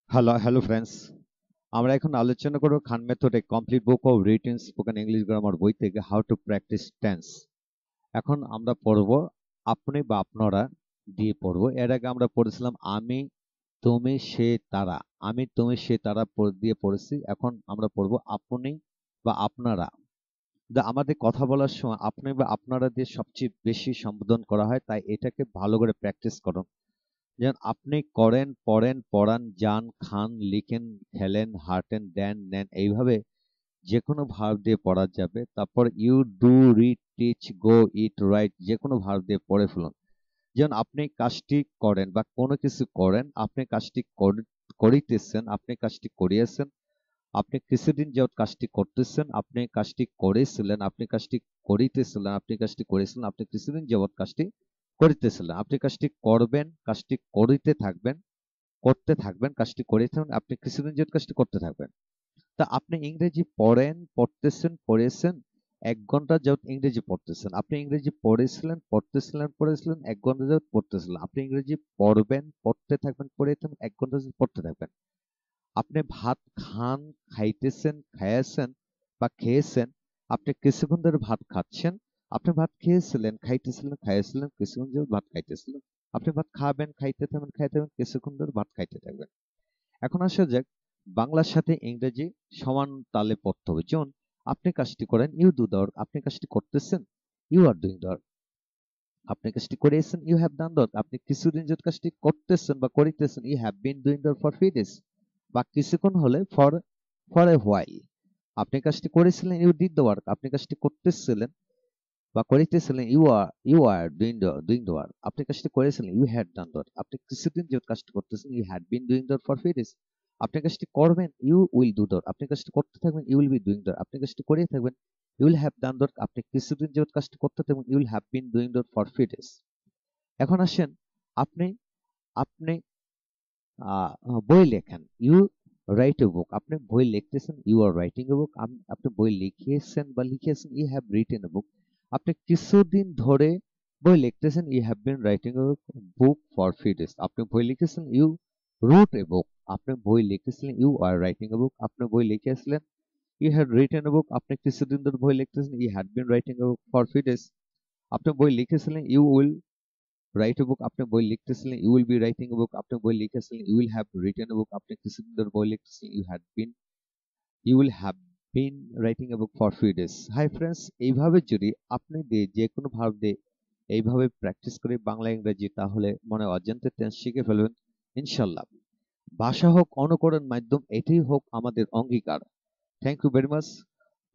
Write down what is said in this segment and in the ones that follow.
Hello friends. আমরা এখন আলোচনা করব খান মেথডে complete book of written spoken English grammar বই থেকে হাউ টু প্র্যাকটিস টেন্স। এখন আমরা পড়ব আপনি বা আপনারা দিয়ে পড়ব। এর আগে আমরা পড়েছিলাম আমি, তুমি, সে, তারা। আমি, তুমি, সে, তারা দিয়ে পড়েছি। এখন আমরা পড়ব আপনি বা আপনারা। আমাদের কথা বলার সময় আপনি বা আপনারা দিয়ে সবচেয়ে বেশি সম্বোধন করা হয়, তাই এটাকে ভালো করে প্র্যাকটিস করুন। যেমন আপনি করেন, পড়েন, পড়ান, যান, খান, লিখেন, খেলেন, হাঁটেন, দেন, নেন, এইভাবে যে কোনো ভার্ব দিয়ে পড়া যাবে। তারপর you, do, read, teach, go, eat, write যে কোনো ভার্ব দিয়ে পড়ে ফেলুন। যেমন আপনি কাজটি করেন বা কোনো কিছু করেন, আপনি কাজটি করিতেছেন, আপনি কাজটি করিয়েছেন, আপনি কিছুদিন যাবত কাজটি করতেছেন, আপনি কাজটি করেছিলেন, আপনি কাজটি করিতেছিলেন, আপনি কাজটি করেছিলেন, আপনি কিছুদিন যাবত কাজটি করিতেছিলেন, আপনি কাজটি করবেন, কাজটি করিতে থাকবেন, করতে থাকবেন, কাজটি করে থাকবেন, আপনি কিছুদিন যাবত কাজটি করতে থাকবেন। তা আপনি ইংরেজি পড়েন, পড়তেছেন, পড়েছেন, 1 ঘন্টা যাবত ইংরেজি পড়তেছেন, আপনি ইংরেজি পড়েছিলেন, পড়তেছিলেন, পড়েছিলেন, 1 ঘন্টা যাবত পড়তেছিলেন, আপনি ইংরেজি পড়বেন, পড়তে থাকবেন, পড়ে থাকবেন, 1 ঘন্টা যাবত পড়তে থাকবেন। আপনি ভাত খান, খাইতেছেন, খাইয়াছেন বা খেয়েছেন, আপনি কিছুক্ষণ ধরে ভাত খাচ্ছেন, আপনি ভাত খেয়েছিলেন, খাইতেছিলেন, খাইয়াছিলেন, কিছুক্ষণ যাবত ভাত খাইতেছিলেন, আপনি ভাত খাবেন, খাইতে থাকবেন, খাইতে থাকবেন, কিছুক্ষণ ধরে ভাত খাইতে থাকবেন। এখন আসা যাক বাংলার সাথে ইংরেজি সমান তালে পড়তে হবে। যেমন আপনি কাজটি করেন, ইউ ডু দ্য ওয়ার্ক, আপনি কাজটি করতেছেন, you are doing the work, আপনি কাজটি করেছেন, you have done the work, আপনি কিছুদিন যাবত কাজটি করতেছেন বা করিতেছেন, you have been doing the for few days, বা কিছুক্ষণ হলে ফর ফর এ হোয়াইল। আপনি কাজটি করেছিলেন, ইউ ডিড দ্য ওয়ার্ক, আপনি কাজটি করতেছিলেন বা করিতেছিলেন, you are doing the work, আপনি কাজটি করেছিলেন, you had done the work, আপনি কিছুদিন যাবত কাজটি করতেছেন, you had been doing the for few days, আপনি কাজটি করবেন, you will do the work, আপনি কাজটি করতে থাকবেন, you will be doing the work, আপনি কাজটি করে থাকবেন, you will have done the work, আপনি কিছুদিন যাবত কাজটি করতে থাকবেন, you will have been doing the work for few days. এখন আসেন আপনি আপনি বই লেখেন, ইউ রাইট এ বুক, আপনি বই লিখতেছেন, you R writing a book, আপনি বই লিখিয়েছেন বা লিখিয়েছেন, you have written a book, আপনি কিছুদিন ধরে বই লিখতেছেন, you have been writing a book for few days, আপনি বই লিখেছেন, ইউ রোট এ বুক, আপনি বই লিখেছিলেন, you R writing a book, আপনি বই লিখেছিলেন, you had written a book, আপনি কিছুদিন ধরে বই লিখতেছেন, you had been writing a book for few days, আপনি বই লিখেছিলেন, you will write a book, আপনি বই লিখতেছিলেন, you will be writing a book, আপনি বই লিখেছিলেন, you will have written a book, আপনি কিছুদিন ধরে বই লিখতেছিলেন, you will have been writing a book for few days. Hi friends, এইভাবে যদি আপনি দিয়ে যে কোনো ভার্ব দিয়ে এইভাবে প্র্যাকটিস করে বাংলা ইংরেজি, তাহলে মনে অজান্তে টেন্স শিখে ফেলবেন ইনশাল্লাহ। ভাষা হোক অনুকরণ মাধ্যম, এটাই হোক আমাদের অঙ্গীকার। Thank you very much.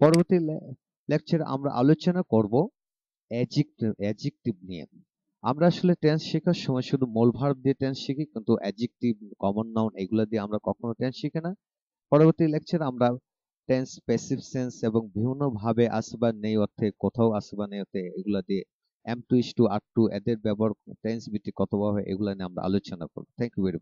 পরবর্তী লেকচারে আমরা আলোচনা করব অ্যাডজেক্টিভ নিয়ে। আমরা আসলে টেন্স শেখার সময় শুধু মূল ভার্ব দিয়ে টেন্স শিখি, কিন্তু অ্যাডজেক্টিভ, কমন নাউন এগুলা দিয়ে আমরা কখনো টেন্স শিখি না। পরবর্তী লেকচারে আমরা টেন্স, প্যাসিভ সেন্স এবং বিভিন্ন ভাবে আছে বা নেই অর্থে, কোথাও আছে বা নেই অর্থে, এগুলা দিয়ে am to is to are to এদের ব্যবহার টেন্স ভিত্তিক কতভাবে, এগুলা নিয়ে আমরা আলোচনা করব। Thank you very